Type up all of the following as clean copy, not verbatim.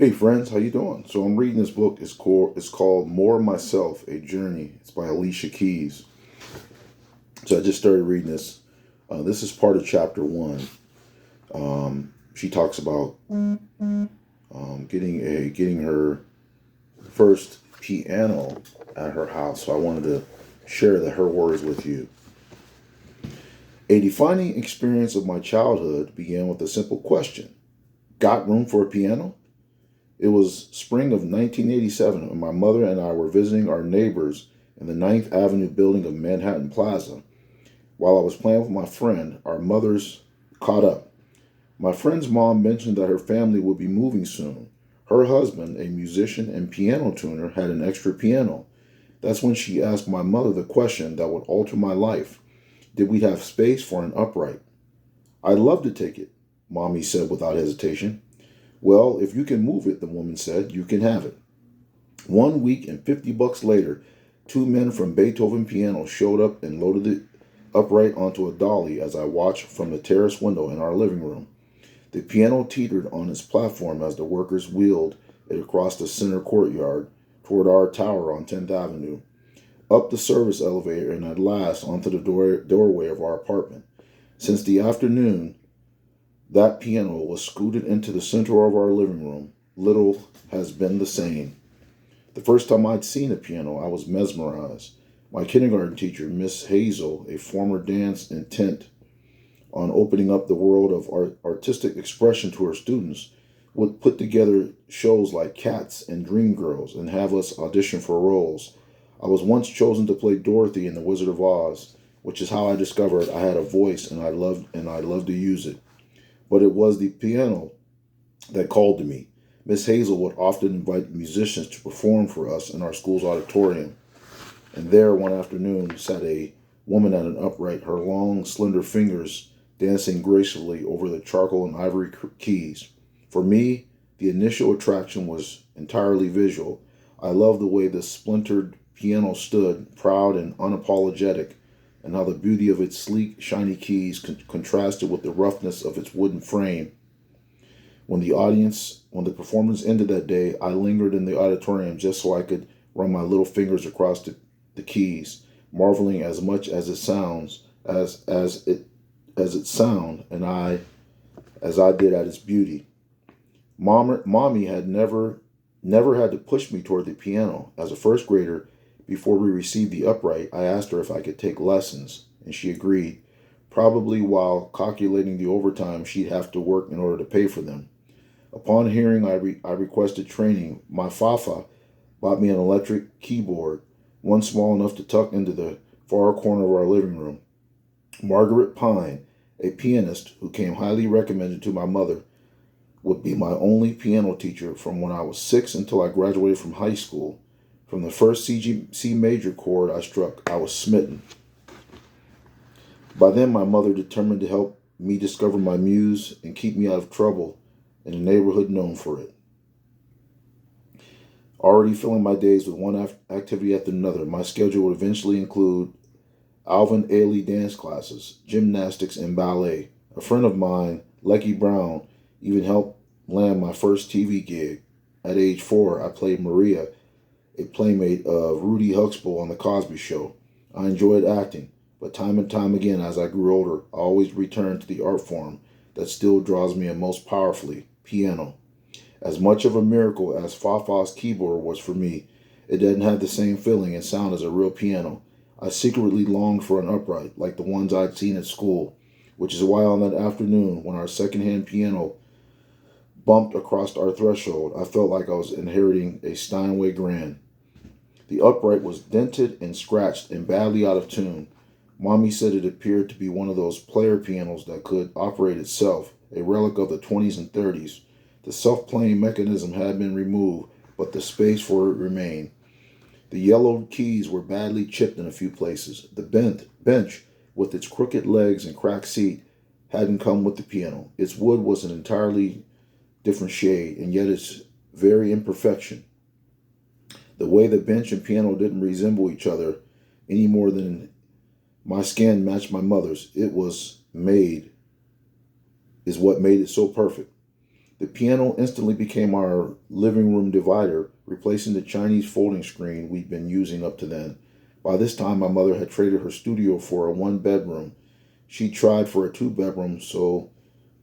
Hey friends, how you doing? So I'm reading this book. It's called More Myself, A Journey. It's by Alicia Keys. So I just started reading this. This is part of chapter one. She talks about getting her first piano at her house. So I wanted to share her words with you. A defining experience of my childhood began with a simple question: got room for a piano? It was spring of 1987, and my mother and I were visiting our neighbors in the Ninth Avenue building of Manhattan Plaza. While I was playing with my friend, our mothers caught up. My friend's mom mentioned that her family would be moving soon. Her husband, a musician and piano tuner, had an extra piano. That's when she asked my mother the question that would alter my life: did we have space for an upright? I'd love to take it, Mommy said without hesitation. Well, if you can move it, the woman said, you can have it. 1 week and $50 later, two men from Beethoven Piano showed up and loaded it upright onto a dolly as I watched from the terrace window in our living room. The piano teetered on its platform as the workers wheeled it across the center courtyard toward our tower on 10th Avenue, up the service elevator, and at last onto the doorway of our apartment. Since the afternoon that piano was scooted into the center of our living room, little has been the same. The first time I'd seen a piano, I was mesmerized. My kindergarten teacher, Miss Hazel, a former dance intent on opening up the world of artistic expression to her students, would put together shows like Cats and Dreamgirls and have us audition for roles. I was once chosen to play Dorothy in The Wizard of Oz, which is how I discovered I had a voice and I loved to use it. But it was the piano that called to me. Miss Hazel would often invite musicians to perform for us in our school's auditorium. And there, one afternoon, sat a woman at an upright, her long, slender fingers dancing gracefully over the charcoal and ivory keys. For me, the initial attraction was entirely visual. I loved the way the splintered piano stood, proud and unapologetic, and how the beauty of its sleek, shiny keys contrasted with the roughness of its wooden frame. When the performance ended that day, I lingered in the auditorium just so I could run my little fingers across the keys, marveling as much as it sounds, as it sound, and as I did at its beauty. Mommy had never had to push me toward the piano. As a first grader, before we received the upright, I asked her if I could take lessons, and she agreed, probably while calculating the overtime she'd have to work in order to pay for them. Upon hearing I requested training, my Fafa bought me an electric keyboard, one small enough to tuck into the far corner of our living room. Margaret Pine, a pianist who came highly recommended to my mother, would be my only piano teacher from when I was 6 until I graduated from high school. From the first C major chord I struck, I was smitten. By then, my mother determined to help me discover my muse and keep me out of trouble in a neighborhood known for it. Already filling my days with one activity after another, my schedule would eventually include Alvin Ailey dance classes, gymnastics, and ballet. A friend of mine, Lecky Brown, even helped land my first TV gig. At age 4, I played Maria, a playmate of Rudy Huxtable on The Cosby Show. I enjoyed acting, but time and time again as I grew older, I always returned to the art form that still draws me in most powerfully: piano. As much of a miracle as Fafa's keyboard was for me, it didn't have the same feeling and sound as a real piano. I secretly longed for an upright, like the ones I'd seen at school, which is why on that afternoon when our secondhand piano bumped across our threshold, I felt like I was inheriting a Steinway grand. The upright was dented and scratched and badly out of tune. Mommy said it appeared to be one of those player pianos that could operate itself, a relic of the 20s and 30s. The self-playing mechanism had been removed, but the space for it remained. The yellowed keys were badly chipped in a few places. The bench, with its crooked legs and cracked seat, hadn't come with the piano. Its wood was an entirely different shade, and yet its very imperfection. The way the bench and piano didn't resemble each other any more than my skin matched my mother's, is what made it so perfect. The piano instantly became our living room divider, replacing the Chinese folding screen we'd been using up to then. By this time, my mother had traded her studio for a one-bedroom. She tried for a two-bedroom so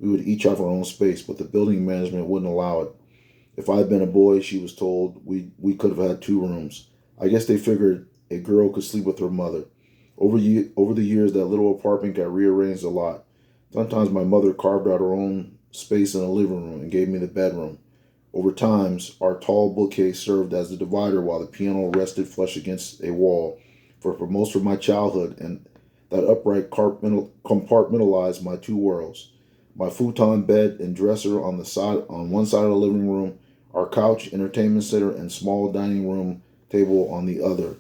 we would each have our own space, but the building management wouldn't allow it. If I had been a boy, she was told, we could have had two rooms. I guess they figured a girl could sleep with her mother. Over the years, that little apartment got rearranged a lot. Sometimes my mother carved out her own space in the living room and gave me the bedroom. Over times, our tall bookcase served as the divider while the piano rested flush against a wall. For most of my childhood, and that upright compartmentalized my two worlds. My futon bed and dresser on one side of the living room, our couch, entertainment center, and small dining room table on the other.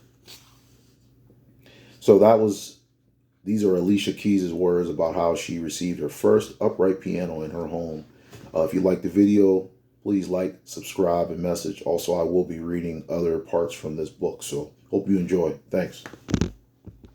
So these are Alicia Keys' words about how she received her first upright piano in her home. If you like the video, please like, subscribe, and message. Also, I will be reading other parts from this book, so hope you enjoy. Thanks.